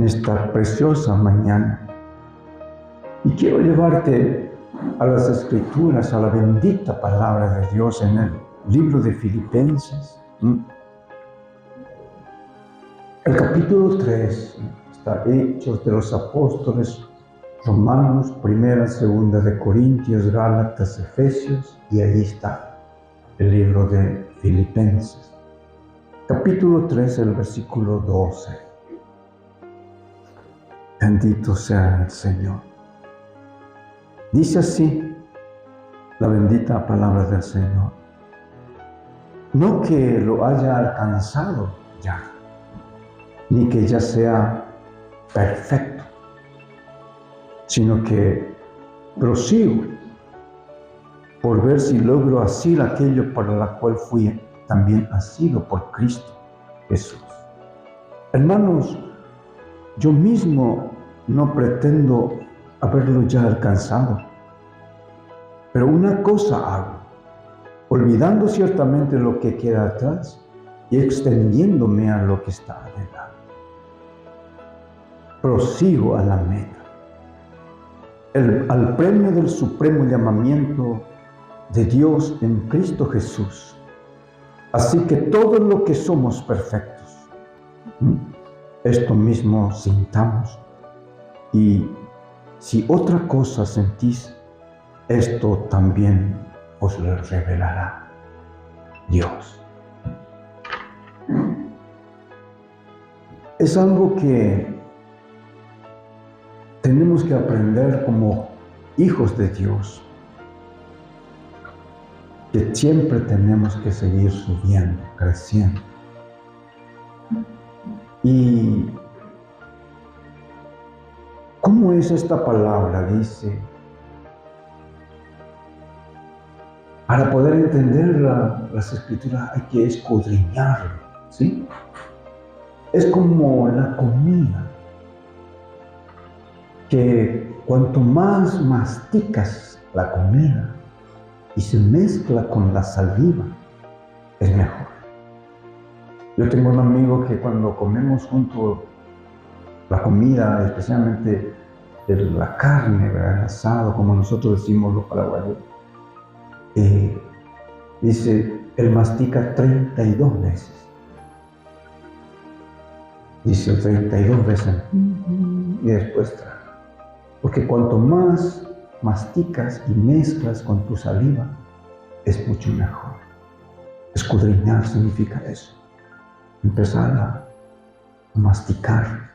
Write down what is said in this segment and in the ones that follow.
Esta preciosa mañana. Y quiero llevarte a las Escrituras, a la bendita palabra de Dios en el libro de Filipenses. El capítulo 3 está Hechos de los Apóstoles, Romanos, Primera, Segunda de Corintios, Gálatas, Efesios, y ahí está el libro de Filipenses. Capítulo 3, el versículo 12. Bendito sea el Señor. Dice así la bendita palabra del Señor. No que lo haya alcanzado ya, ni que ya sea perfecto, sino que prosigo por ver si logro asir aquello para la cual fui también asido por Cristo Jesús. Hermanos, yo mismo no pretendo haberlo ya alcanzado, pero una cosa hago, olvidando ciertamente lo que queda atrás y extendiéndome a lo que está adelante. Prosigo a la meta, al premio del supremo llamamiento de Dios en Cristo Jesús. Así que todo lo que somos perfectos, esto mismo sintamos, y si otra cosa sentís, esto también os lo revelará Dios. Es algo que tenemos que aprender como hijos de Dios, que siempre tenemos que seguir subiendo, creciendo. Y ¿cómo es esta palabra? Dice, para poder entender las Escrituras hay que escudriñarlo, ¿sí? Es como la comida, que cuanto más masticas la comida y se mezcla con la saliva, es mejor. Yo tengo un amigo que cuando comemos juntos la comida, especialmente de la carne, ¿verdad? El asado, como nosotros decimos los paraguayos, dice, él mastica 32 veces. Dice 32 veces y después traga. Porque cuanto más masticas y mezclas con tu saliva, es mucho mejor. Escudriñar significa eso. Empezar a masticar.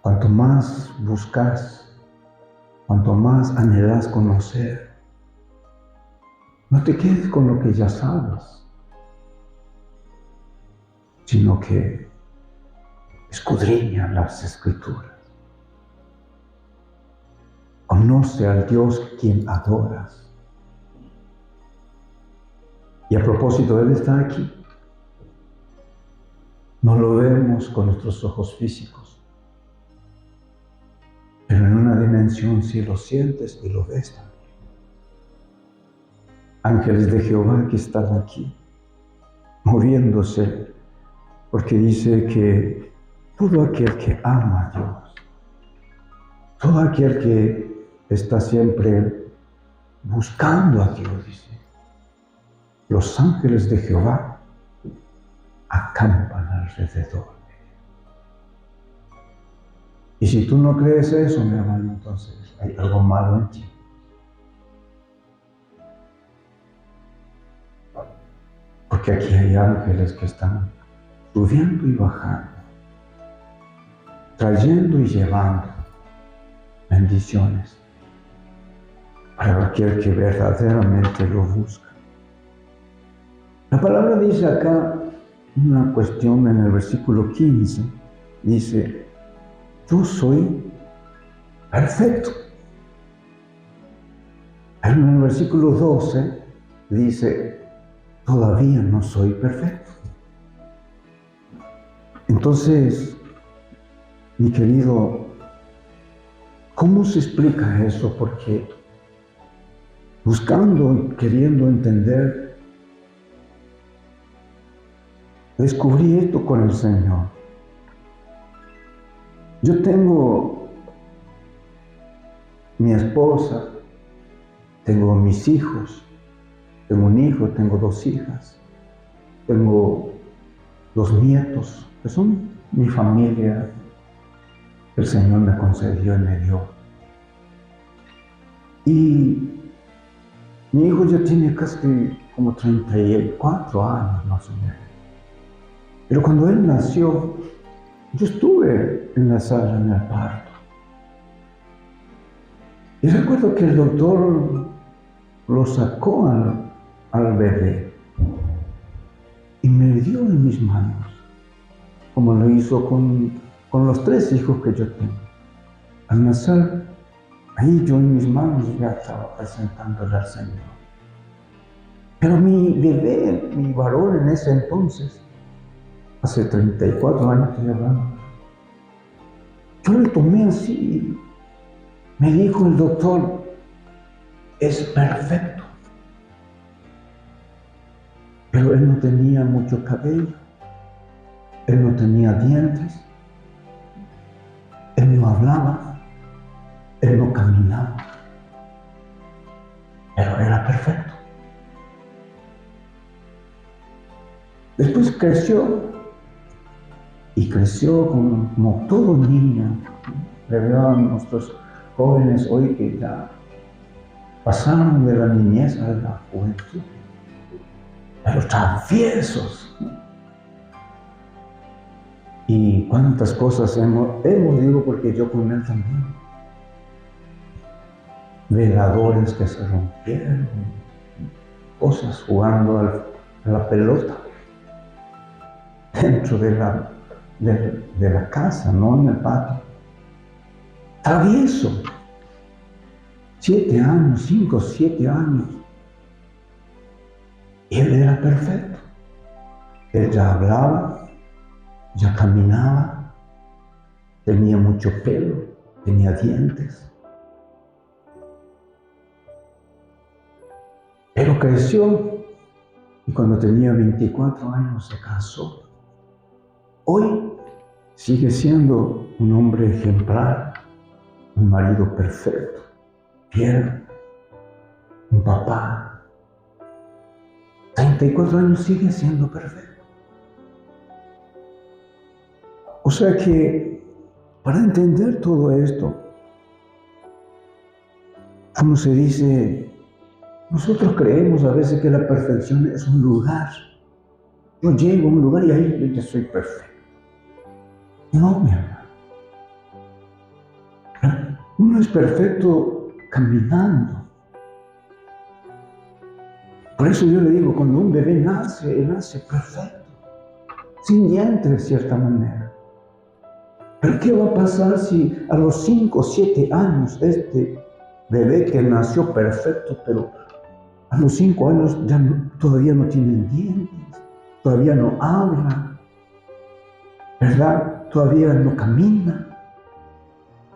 Cuanto más buscas, cuanto más anhelas conocer, no te quedes con lo que ya sabes, sino que escudriña las Escrituras. Conoce al Dios quien adoras. Y a propósito, Él está aquí. No lo vemos con nuestros ojos físicos, pero en una dimensión sí lo sientes y lo ves también. Ángeles de Jehová que están aquí, moviéndose, porque dice que todo aquel que ama a Dios, todo aquel que está siempre buscando a Dios, dice, los ángeles de Jehová acampan alrededor. Y si tú no crees eso, mi hermano, entonces hay algo malo en ti. Porque aquí hay ángeles que están subiendo y bajando, trayendo y llevando bendiciones para aquel que verdaderamente lo busca. La palabra dice acá una cuestión en el versículo 15, dice, yo soy perfecto. En el versículo 12 dice, todavía no soy perfecto. Entonces, mi querido, ¿cómo se explica eso? Porque buscando, queriendo entender, descubrí esto con el Señor. Yo tengo mi esposa, tengo mis hijos, tengo un hijo, tengo 2 hijas, tengo 2 nietos, que son mi familia, que el Señor me concedió y me dio. Y mi hijo ya tiene casi como 34 años más o menos. Pero cuando él nació, yo estuve en la sala en el parto. Y recuerdo que el doctor lo sacó al bebé y me dio en mis manos, como lo hizo con los 3 hijos que yo tengo. Al nacer, ahí yo en mis manos ya estaba presentándole al Señor. Pero mi bebé, mi varón en ese entonces, hace 34 años estoy hablando, yo le tomé así. Me dijo el doctor, es perfecto. Pero él no tenía mucho cabello, él no tenía dientes, él no hablaba, él no caminaba, pero era perfecto. Después creció, y creció como todo niño. Le veo a nuestros jóvenes hoy que ya pasaron de la niñez a la juventud, pero traviesos. Y cuántas cosas hemos digo, porque yo con él también. Veladores que se rompieron, cosas jugando a la pelota dentro de la casa, no en el patio. Travieso. 7 años, 5, 7 años. Y él era perfecto. Él ya hablaba, ya caminaba, tenía mucho pelo, tenía dientes. Pero creció y cuando tenía 24 años se casó. Hoy sigue siendo un hombre ejemplar, un marido perfecto, fiel, un papá. 34 años sigue siendo perfecto. O sea que para entender todo esto, como se dice, nosotros creemos a veces que la perfección es un lugar. Yo llego a un lugar y ahí yo ya soy perfecto. No, mi hermano. Uno es perfecto caminando. Por eso yo le digo, cuando un bebé nace, él nace perfecto, sin dientes de cierta manera. Pero ¿qué va a pasar si a los 5 o 7 años este bebé que nació perfecto, pero a los 5 años ya todavía no tiene dientes, todavía no habla, ¿verdad? Todavía no camina?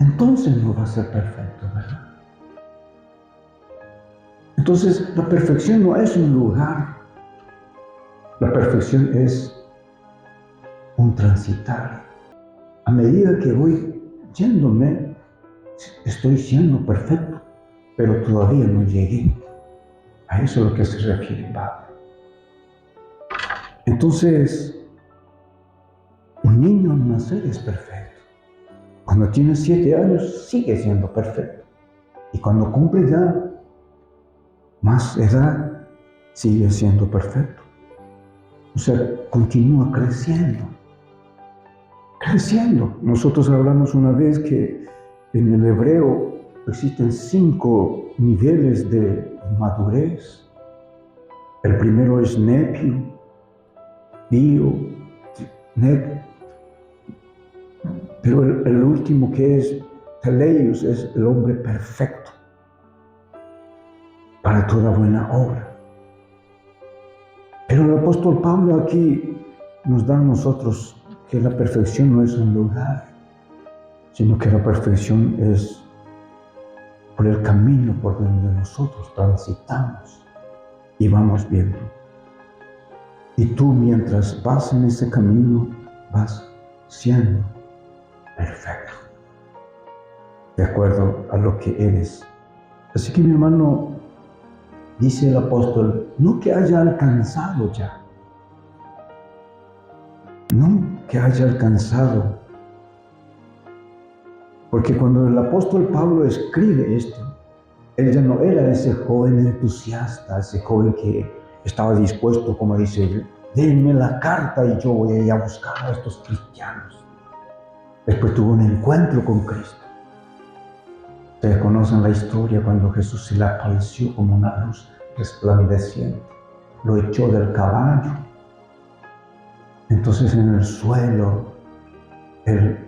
Entonces no va a ser perfecto, ¿verdad? Entonces la perfección no es un lugar, la perfección es un transitar. A medida que voy yéndome, estoy siendo perfecto, pero todavía no llegué. A eso es a lo que se refiere Pablo. Entonces, un niño al nacer es perfecto. Cuando tiene 7 años sigue siendo perfecto. Y cuando cumple ya más edad, sigue siendo perfecto. O sea, continúa creciendo. Creciendo. Nosotros hablamos una vez que en el hebreo existen 5 niveles de madurez. El primero es nepio, bio, nep, pero el último que es teleios es el hombre perfecto para toda buena obra. Pero el apóstol Pablo aquí nos da a nosotros que la perfección no es un lugar, sino que la perfección es por el camino por donde nosotros transitamos y vamos viendo. Y tú mientras vas en ese camino, vas siendo perfecto, de acuerdo a lo que eres. Así que mi hermano, dice el apóstol, no que haya alcanzado ya, no que haya alcanzado, porque cuando el apóstol Pablo escribe esto, él ya no era ese joven entusiasta, ese joven que estaba dispuesto, como dice, denme la carta y yo voy a ir a buscar a estos cristianos. Después tuvo un encuentro con Cristo. Ustedes conocen la historia cuando Jesús se le apareció como una luz resplandeciente. Lo echó del caballo. Entonces en el suelo, él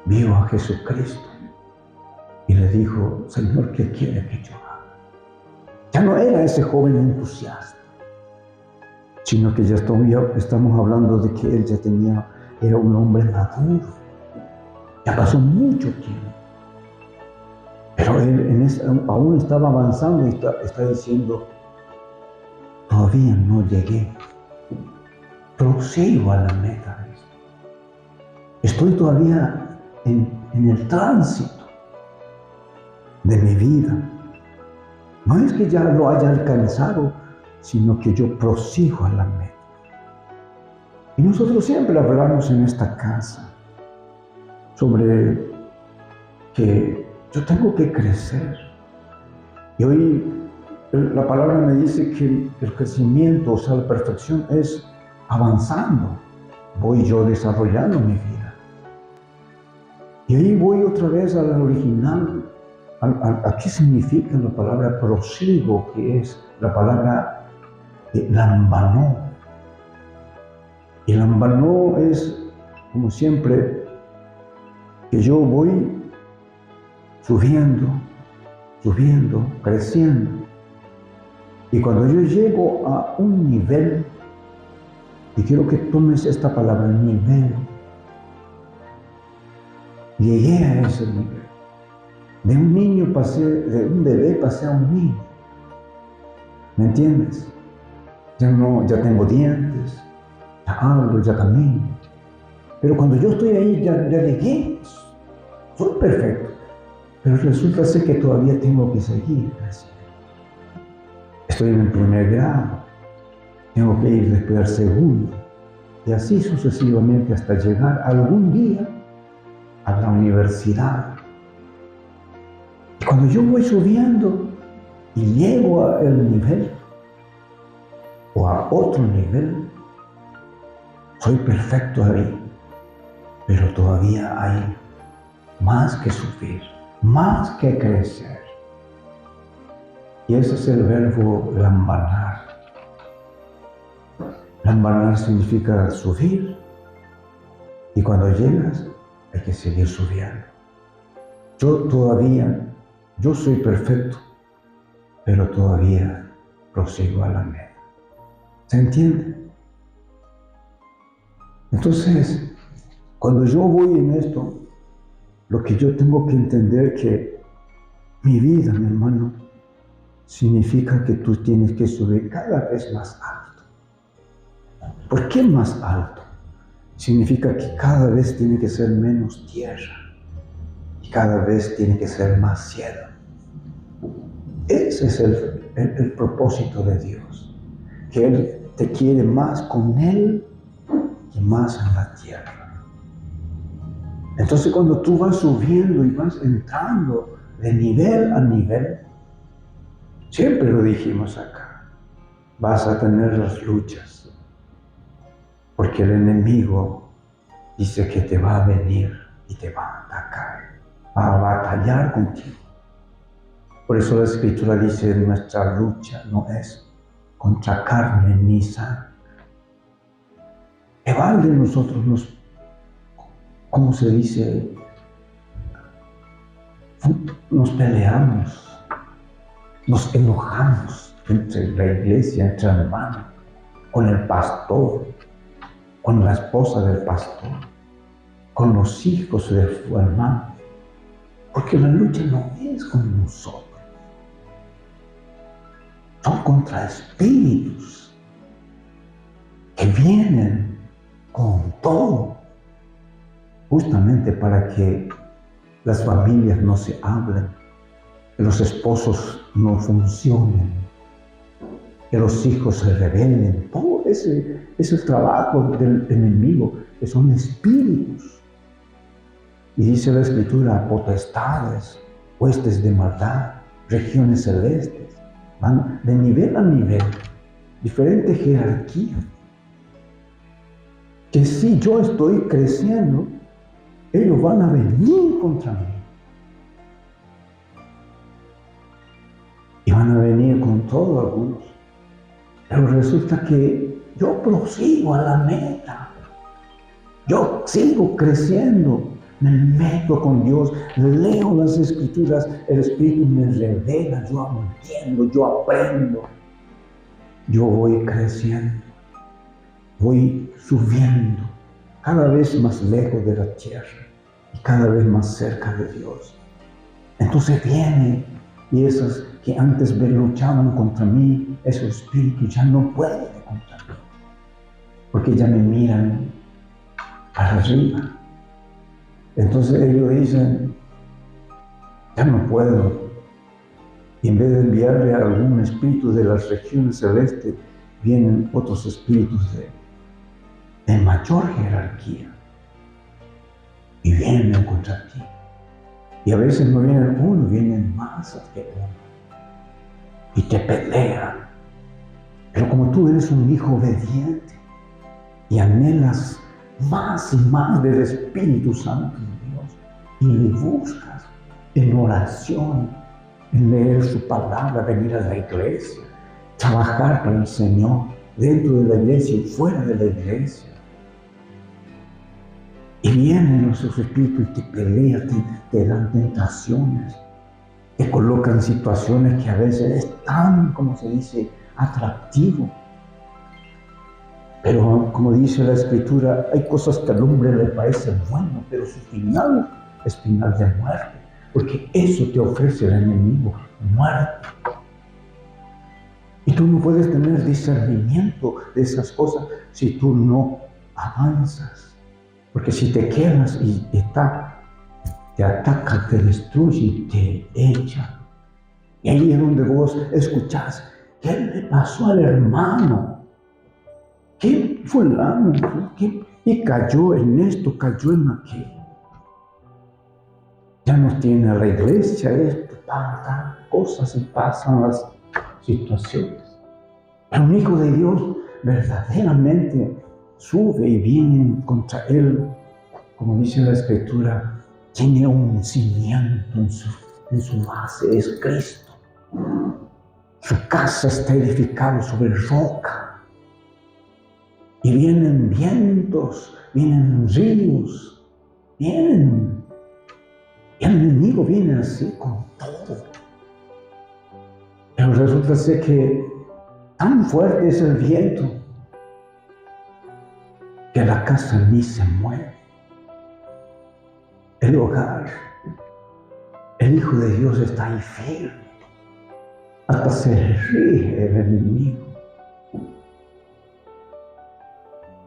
vio a Jesucristo y le dijo, Señor, ¿qué quiere que yo haga? Ya no era ese joven entusiasta, sino que ya estamos hablando de que él ya era un hombre maduro. Ya pasó mucho tiempo. Pero él aún estaba avanzando y está diciendo, todavía no llegué. Prosigo a la meta. Estoy todavía en el tránsito de mi vida. No es que ya lo haya alcanzado, sino que yo prosigo a la meta. Y nosotros siempre hablamos en esta casa sobre que yo tengo que crecer. Y hoy la palabra me dice que el crecimiento, o sea, la perfección es avanzando. Voy yo desarrollando mi vida. Y ahí voy otra vez a la original. ¿A qué significa la palabra prosigo, que es la palabra lambanó? Y lambanó es, como siempre, que yo voy subiendo, creciendo. Y cuando yo llego a un nivel, y quiero que tomes esta palabra, nivel, llegué a ese nivel. De un niño de un bebé pasé a un niño. ¿Me entiendes? Ya tengo dientes, ya hablo, ya camino. Pero cuando yo estoy ahí, ya llegué, soy perfecto. Pero resulta ser que todavía tengo que seguir creciendo. Estoy en el primer grado, tengo que ir después al segundo, y así sucesivamente hasta llegar algún día a la universidad. Y cuando yo voy subiendo y llego al nivel o a otro nivel, soy perfecto ahí, pero todavía hay más que subir, más que crecer. Y ese es el verbo lambanar. Lambanar significa subir, y cuando llegas hay que seguir subiendo. Yo soy perfecto, pero todavía prosigo a la meta. ¿Se entiende? Entonces, cuando yo voy en esto, lo que yo tengo que entender que mi vida, mi hermano, significa que tú tienes que subir cada vez más alto. ¿Por qué más alto? Significa que cada vez tiene que ser menos tierra y cada vez tiene que ser más cielo. Ese es el propósito de Dios, que Él te quiere más con Él que más en la tierra. Entonces cuando tú vas subiendo y vas entrando de nivel a nivel, siempre lo dijimos acá, vas a tener las luchas, porque el enemigo dice que te va a venir y te va a atacar, va a batallar contigo. Por eso la Escritura dice, nuestra lucha no es contra carne ni sangre. ¿Qué vale nosotros cómo se dice? Nos peleamos, nos enojamos entre la iglesia, entre hermanos, con el pastor, con la esposa del pastor, con los hijos de su hermano. Porque la lucha no es con nosotros, son contra espíritus que vienen con todo, justamente para que las familias no se hablen, que los esposos no funcionen, que los hijos se rebelen. Todo ese es el trabajo del enemigo, que son espíritus. Y dice la Escritura, potestades, huestes de maldad, regiones celestes, van de nivel a nivel, diferente jerarquía. Que si yo estoy creciendo, ellos van a venir contra mí. Y van a venir con todo algunos. Pero resulta que yo prosigo a la meta. Yo sigo creciendo. Me meto con Dios, leo las Escrituras, el Espíritu me revela, yo entiendo, yo aprendo. Yo voy creciendo, voy subiendo cada vez más lejos de la tierra y cada vez más cerca de Dios. Entonces vienen y esos que antes luchaban contra mí, esos espíritus ya no pueden contra mí, porque ya me miran para arriba. Entonces ellos dicen, ya no puedo. Y en vez de enviarle a algún espíritu de las regiones celestes, vienen otros espíritus de mayor jerarquía y vienen contra ti. Y a veces no vienen uno, vienen más que uno. Y te pelean. Pero como tú eres un hijo obediente y anhelas más y más del Espíritu Santo de Dios y le buscas en oración, en leer su palabra, venir a la iglesia, trabajar para el Señor dentro de la iglesia y fuera de la iglesia. Y vienen esos espíritus y te pelean, te dan tentaciones, te colocan situaciones que a veces es tan, como se dice, atractivo. Pero como dice la Escritura, hay cosas que al hombre le parecen buenas, pero su final es final de muerte, porque eso te ofrece el enemigo, muerte. Y tú no puedes tener discernimiento de esas cosas si tú no avanzas. Porque si te quedas y te ataca, te destruye y te echa. Y ahí es donde vos escuchás, ¿qué le pasó al hermano? ¿Qué fulano? Y cayó en esto, cayó en aquello. Ya no tiene a la iglesia esto, tantas cosas y pasan las situaciones. Pero un hijo de Dios verdaderamente sube y viene contra él, como dice la Escritura, tiene un cimiento en su base, es Cristo. Su casa está edificada sobre roca. Y vienen vientos, vienen ríos, vienen. Y el enemigo viene así con todo. Pero resulta ser que tan fuerte es el viento que la casa ni se mueve. El hogar, el Hijo de Dios está ahí firme. Hasta se ríe el enemigo.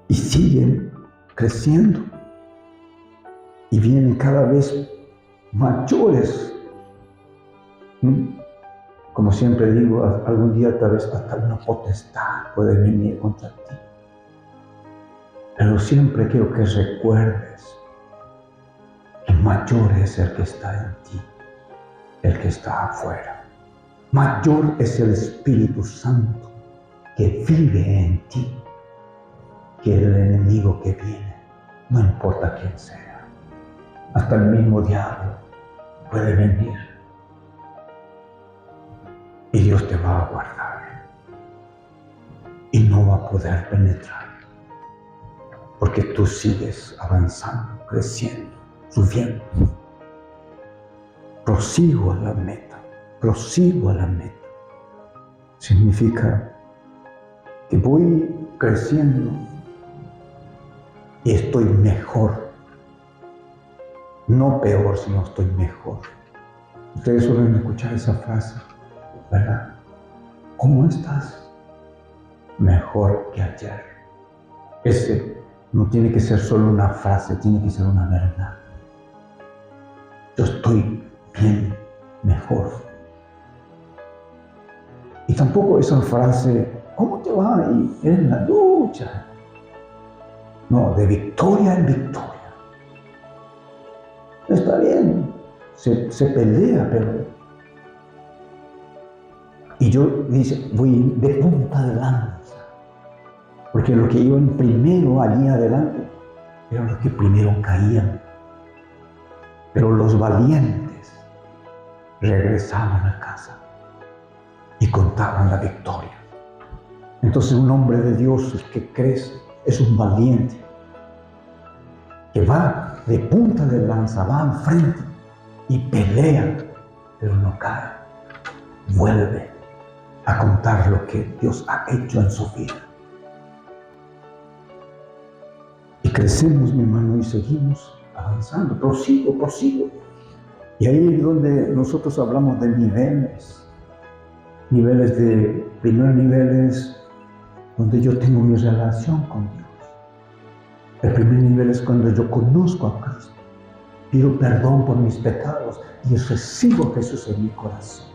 Y siguen creciendo. Y vienen cada vez mayores. como siempre digo, algún día tal vez hasta una potestad puede venir contra ti. Pero siempre quiero que recuerdes que mayor es el que está en ti, el que está afuera. Mayor es el Espíritu Santo que vive en ti que el enemigo que viene, no importa quién sea. Hasta el mismo diablo puede venir y Dios te va a guardar y no va a poder penetrar porque tú sigues avanzando, creciendo, subiendo. Prosigo a la meta, prosigo a la meta. Significa que voy creciendo y estoy mejor. No peor, sino estoy mejor. Ustedes suelen escuchar esa frase, ¿verdad? ¿Cómo estás? Mejor que ayer. Ese no tiene que ser solo una frase, tiene que ser una verdad. Yo estoy bien, mejor. Y tampoco esa frase, ¿cómo te va? Y en la lucha. No, de victoria en victoria. Está bien, se pelea, pero... Y yo dice, voy de punta de lanza. Porque los que iban primero allí adelante eran los que primero caían. Pero los valientes regresaban a casa y contaban la victoria. Entonces un hombre de Dios, el que crece, es un valiente que va de punta de lanza, va al frente y pelea, pero no cae. Vuelve a contar lo que Dios ha hecho en su vida. Y crecemos, mi hermano, y seguimos avanzando. Prosigo. Y ahí es donde nosotros hablamos de niveles. Niveles de, primer nivel es donde yo tengo mi relación con Dios. El primer nivel es cuando yo conozco a Cristo, pido perdón por mis pecados y recibo a Jesús en mi corazón.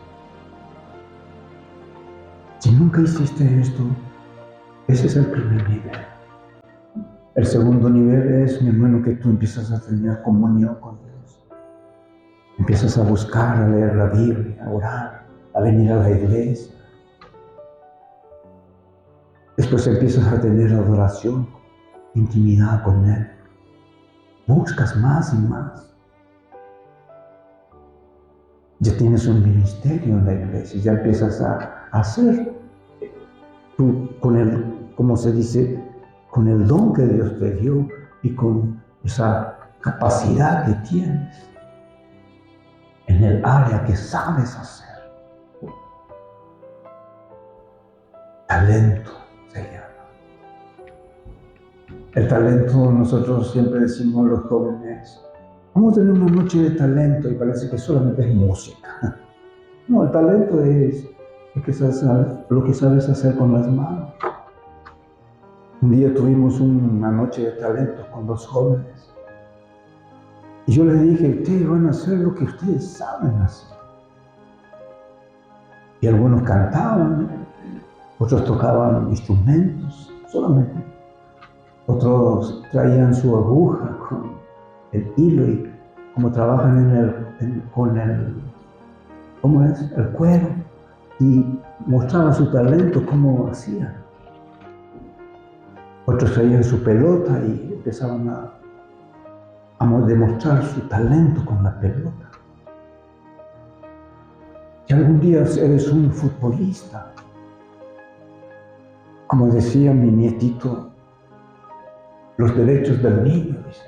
Si nunca hiciste esto, ese es el primer nivel. El segundo nivel es, mi hermano, que tú empiezas a tener comunión con Dios. Empiezas a buscar, a leer la Biblia, a orar, a venir a la iglesia. Después empiezas a tener adoración, intimidad con Él. Buscas más y más. Ya tienes un ministerio en la iglesia, ya empiezas a hacer tú con el, como se dice, con el don que Dios te dio y con esa capacidad que tienes en el área que sabes hacer. Talento se llama. El talento, nosotros siempre decimos a los jóvenes, vamos a tener una noche de talento y parece que solamente es música. No, el talento es lo que sabes hacer con las manos. Un día tuvimos una noche de talento con dos jóvenes y yo les dije, ustedes van a hacer lo que ustedes saben hacer. Y algunos cantaban, otros tocaban instrumentos solamente. Otros traían su aguja con el hilo y como trabajan con el cuero y mostraban su talento, cómo hacían. Otros traían su pelota y empezaban a demostrar su talento con la pelota. Y algún día eres un futbolista. Como decía mi nietito, los derechos del niño, dice.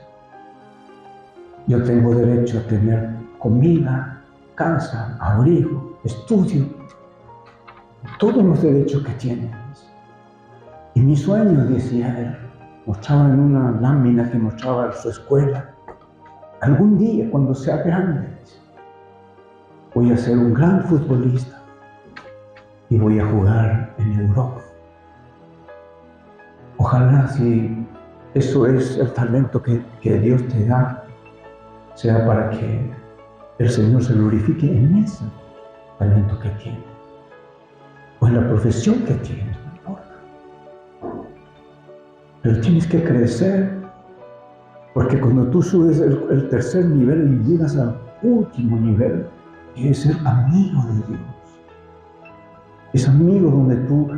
Yo tengo derecho a tener comida, casa, abrigo, estudio, todos los derechos que tienen. Y mi sueño, decía él, mostraba en una lámina que mostraba su escuela, algún día cuando sea grande, voy a ser un gran futbolista y voy a jugar en Europa. Ojalá si eso es el talento que Dios te da, sea para que el Señor se glorifique en ese talento que tiene. o en la profesión que tienes, no importa. Pero tienes que crecer, porque cuando tú subes el tercer nivel y llegas al último nivel, quieres ser amigo de Dios. Es amigo donde tú,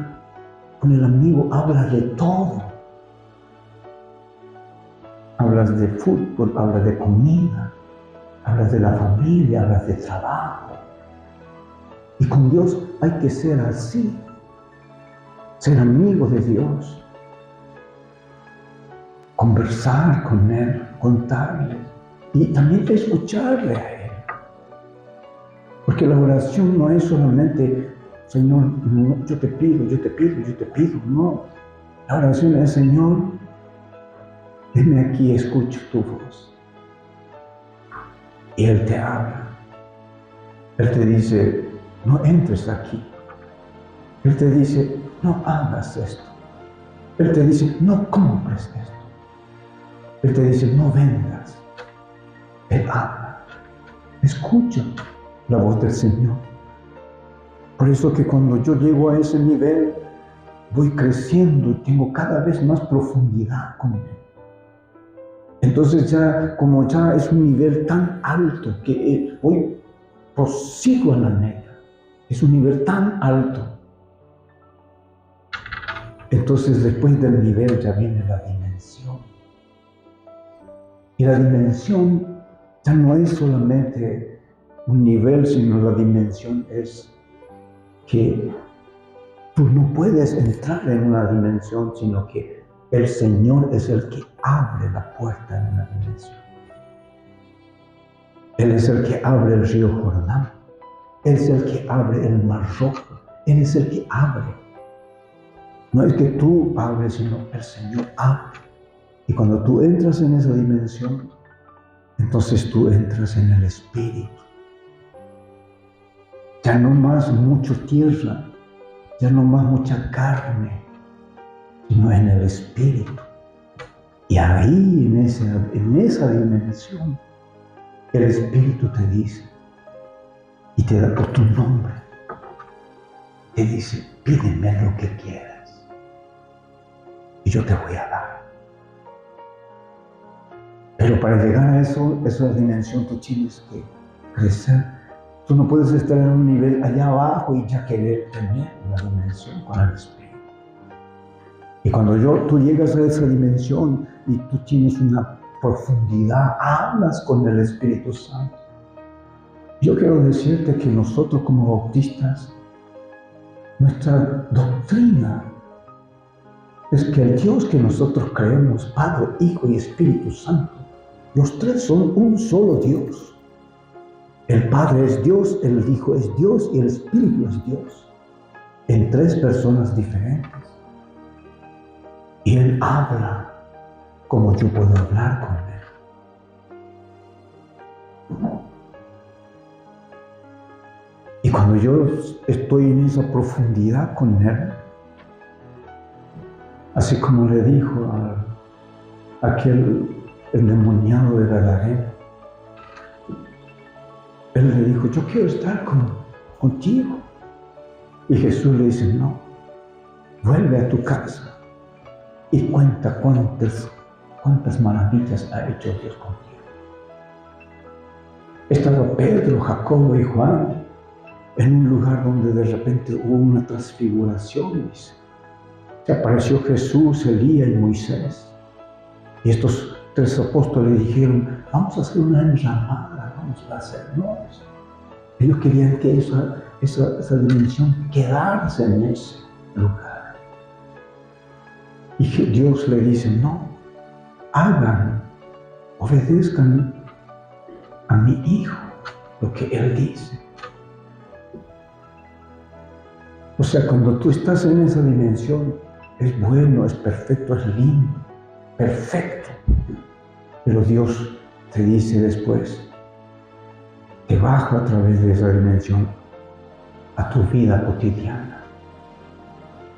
con el amigo, hablas de todo. Hablas de fútbol, hablas de comida, hablas de la familia, hablas de trabajo. Y con Dios hay que ser así, ser amigo de Dios, conversar con Él, contarle y también escucharle a Él. Porque la oración no es solamente, Señor, no, yo te pido, no. La oración es, Señor, venme aquí, escucho tu voz. Y Él te habla. Él te dice, no entres aquí. Él te dice, no hagas esto. Él te dice, no compres esto. Él te dice, no vendas. Él habla. Escucha la voz del Señor. Por eso que cuando yo llego a ese nivel, voy creciendo y tengo cada vez más profundidad con Él. Entonces como ya es un nivel tan alto que hoy prosigo a la meta, es un nivel tan alto. Entonces después del nivel ya viene la dimensión. Y la dimensión ya no es solamente un nivel, sino la dimensión es que tú no puedes entrar en una dimensión, sino que el Señor es el que abre la puerta en una dimensión. Él es el que abre el río Jordán. Él es el que abre el mar rojo. Él es el que abre. No es que tú abres, sino el Señor abre. Y cuando tú entras en esa dimensión, entonces tú entras en el Espíritu. Ya no más mucho tierra, ya no más mucha carne, sino en el Espíritu. Y ahí, en esa dimensión, el Espíritu te dice, y te da por tu nombre, te dice, pídeme lo que quieras, y yo te voy a dar. Pero para llegar a esa dimensión, tú tienes que crecer. Tú no puedes estar en un nivel allá abajo y ya querer tener la dimensión con el Espíritu. Y cuando tú llegas a esa dimensión y tú tienes una profundidad, hablas con el Espíritu Santo. Yo quiero decirte que nosotros como bautistas, nuestra doctrina es que el Dios que nosotros creemos, Padre, Hijo y Espíritu Santo, los tres son un solo Dios. El Padre es Dios, el Hijo es Dios y el Espíritu es Dios, en tres personas diferentes. Y Él habla como yo puedo hablar con Él. Y cuando yo estoy en esa profundidad con Él, así como le dijo a aquel endemoniado de Gadareno, Él le dijo, yo quiero estar contigo. Y Jesús le dice, no, vuelve a tu casa y cuenta cuántas maravillas ha hecho Dios contigo. Estaba Pedro, Jacobo y Juan en un lugar donde de repente hubo una transfiguración, dice. Se apareció Jesús, Elías y Moisés. Y estos tres apóstoles dijeron, vamos a hacer una enramada, vamos a hacernos. Ellos querían que esa dimensión quedarse en ese lugar. Y Dios le dice, no, hagan, obedezcan a mi Hijo lo que Él dice. O sea, cuando tú estás en esa dimensión, es bueno, es perfecto, es lindo, perfecto. Pero Dios te dice después, que baja a través de esa dimensión a tu vida cotidiana,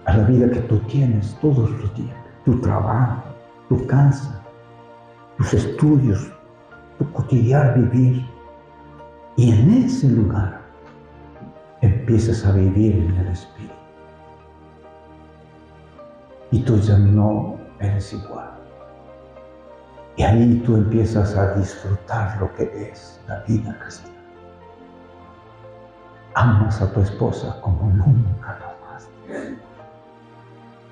a la vida que tú tienes todos los días, tu trabajo, tu casa, tus estudios, tu cotidiano vivir. Y en ese lugar empiezas a vivir en el Espíritu. y tú ya no eres igual. Y ahí tú empiezas a disfrutar lo que es la vida cristiana. Amas a tu esposa como nunca lo amaste.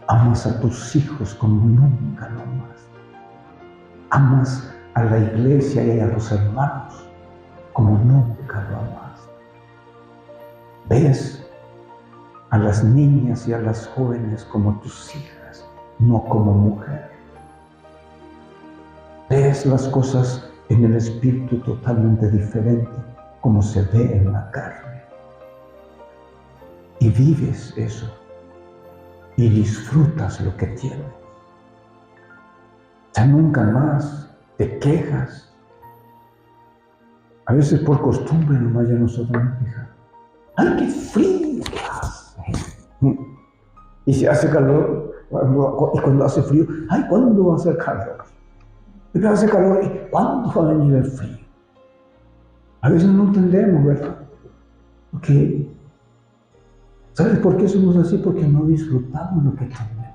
Amas a tus hijos como nunca lo amaste. Amas a la iglesia y a los hermanos como nunca lo amaste. Ves a las niñas y a las jóvenes como tus hijas, no como mujer. Ves las cosas en el espíritu totalmente diferente como se ve en la carne. Y vives eso y disfrutas lo que tienes. Ya nunca más te quejas. A veces por costumbre nomás ya nosotros nos quejamos. ¡Ay, qué frío que hace! Y si hace calor, y cuando hace frío, ¡ay, cuándo va a hacer calor! Y cuando hace calor, ¿cuándo va a venir el frío? A veces no entendemos, ¿verdad? Porque, ¿sabes por qué somos así? Porque no disfrutamos lo que tenemos.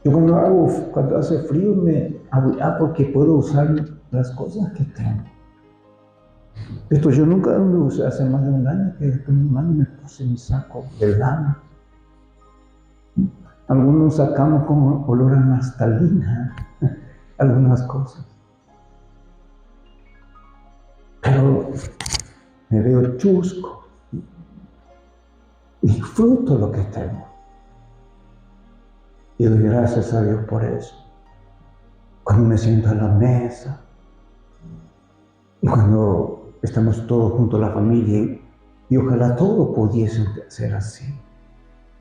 Yo cuando hace frío me hago porque puedo usar las cosas que tengo. Esto yo nunca lo usé, hace más de un año que me puse mi saco de lana. Algunos sacamos como olor a naftalina, algunas cosas. Pero me veo chusco. Disfruto lo que tengo. Y doy gracias a Dios por eso. Cuando me siento a la mesa, y cuando estamos todos juntos, la familia, y ojalá todo pudiese ser así.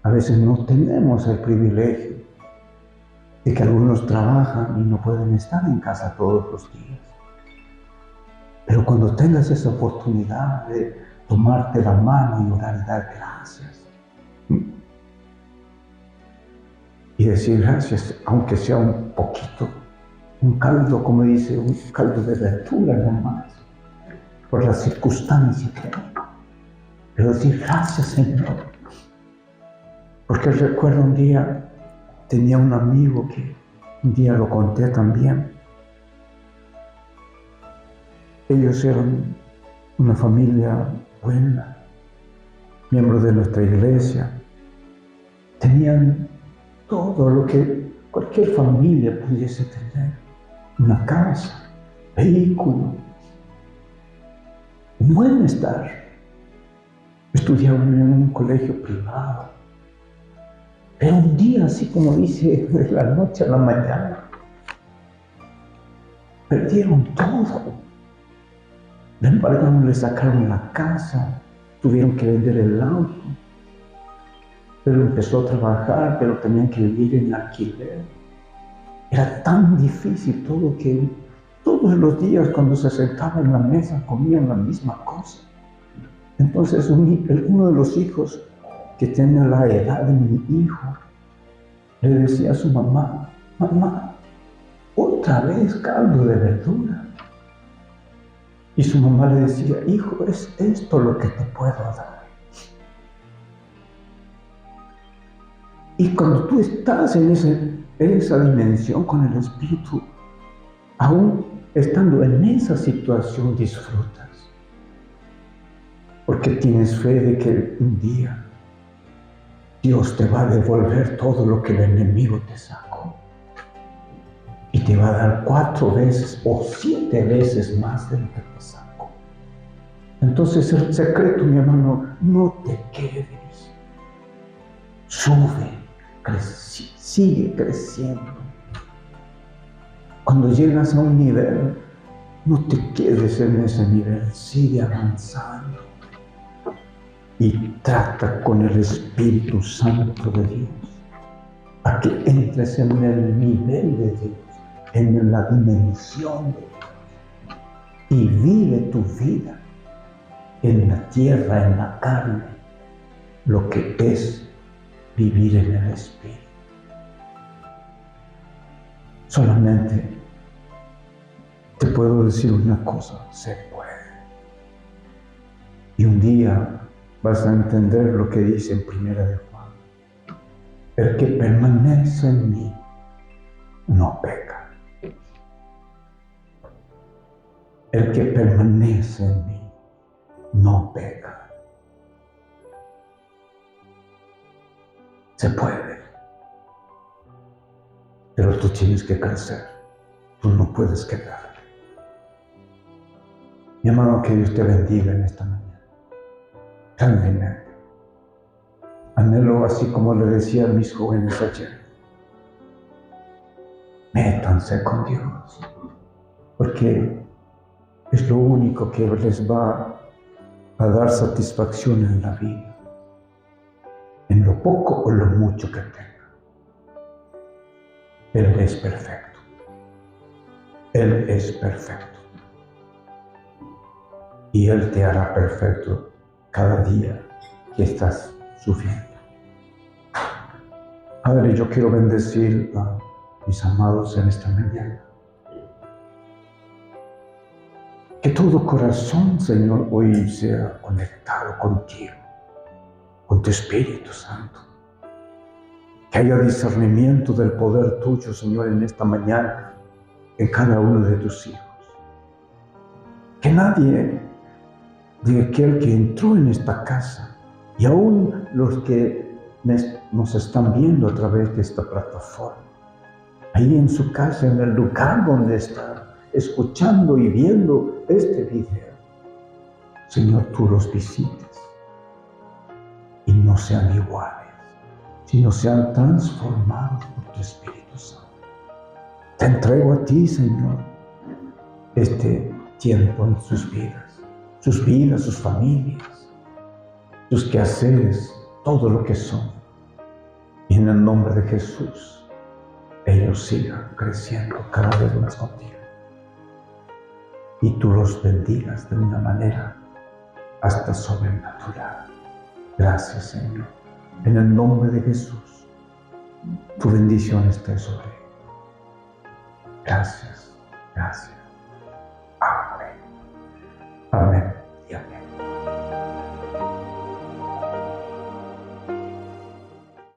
A veces no tenemos el privilegio de que algunos trabajan y no pueden estar en casa todos los días. Pero cuando tengas esa oportunidad de tomarte la mano y orar y dar gracias, y decir gracias, aunque sea un poquito, un caldo, como dice, un caldo de verdura nomás, por las circunstancias que hay. Pero decir gracias, Señor. Porque recuerdo un día, tenía un amigo que un día lo conté también. Ellos eran una familia buena, miembros de nuestra iglesia. Tenían todo lo que cualquier familia pudiese tener. Una casa, vehículo, un buen estar. Estudiaban en un colegio privado. Pero un día, así como dice, de la noche a la mañana, perdieron todo. Le embargaron, le sacaron la casa, tuvieron que vender el auto. Pero empezó a trabajar, pero tenían que vivir en alquiler. Era tan difícil todo que todos los días cuando se sentaban en la mesa comían la misma cosa. Entonces uno de los hijos que tenía la edad de mi hijo le decía a su mamá, mamá, otra vez caldo de verdura. Y su mamá le decía, hijo, es esto lo que te puedo dar. Y cuando tú estás en esa dimensión con el Espíritu, aún estando en esa situación disfrutas. Porque tienes fe de que un día Dios te va a devolver todo lo que el enemigo te sacó. Y te va a dar 4 veces o 7 veces más de lo que te sacó. Entonces el secreto, mi hermano, no te quedes. Sube, sigue creciendo. Cuando llegas a un nivel, no te quedes en ese nivel, sigue avanzando. Y trata con el Espíritu Santo de Dios a que entres en el nivel de Dios, en la dimensión de Dios, y vive tu vida en la tierra, en la carne, lo que es vivir en el Espíritu. Solamente te puedo decir una cosa, se puede. Y un día vas a entender lo que dice en Primera de Juan. El que permanece en mí no peca. El que permanece en mí no peca. Se puede, pero tú tienes que crecer. Tú no puedes quedarte. Mi hermano, que Dios te bendiga en esta mañana. Realmente. Anhelo, así como le decía a mis jóvenes ayer, métanse con Dios, porque es lo único que les va a dar satisfacción en la vida, en lo poco o lo mucho que tengan. Él es perfecto. Él es perfecto. Y Él te hará perfecto cada día que estás sufriendo. Padre, yo quiero bendecir a mis amados en esta mañana. Que todo corazón, Señor, hoy sea conectado contigo, con tu Espíritu Santo. Que haya discernimiento del poder tuyo, Señor, en esta mañana, en cada uno de tus hijos. Que nadie de aquel que entró en esta casa, y aún los que nos están viendo a través de esta plataforma, ahí en su casa, en el lugar donde están escuchando y viendo este video, Señor, tú los visites y no sean iguales, sino sean transformados por tu Espíritu Santo. Te entrego a ti, Señor, este tiempo en sus vidas, sus familias, sus quehaceres, todo lo que son. Y en el nombre de Jesús, ellos sigan creciendo cada vez más contigo. Y tú los bendigas de una manera hasta sobrenatural. Gracias, Señor. En el nombre de Jesús, tu bendición esté sobre ellos. Gracias, gracias.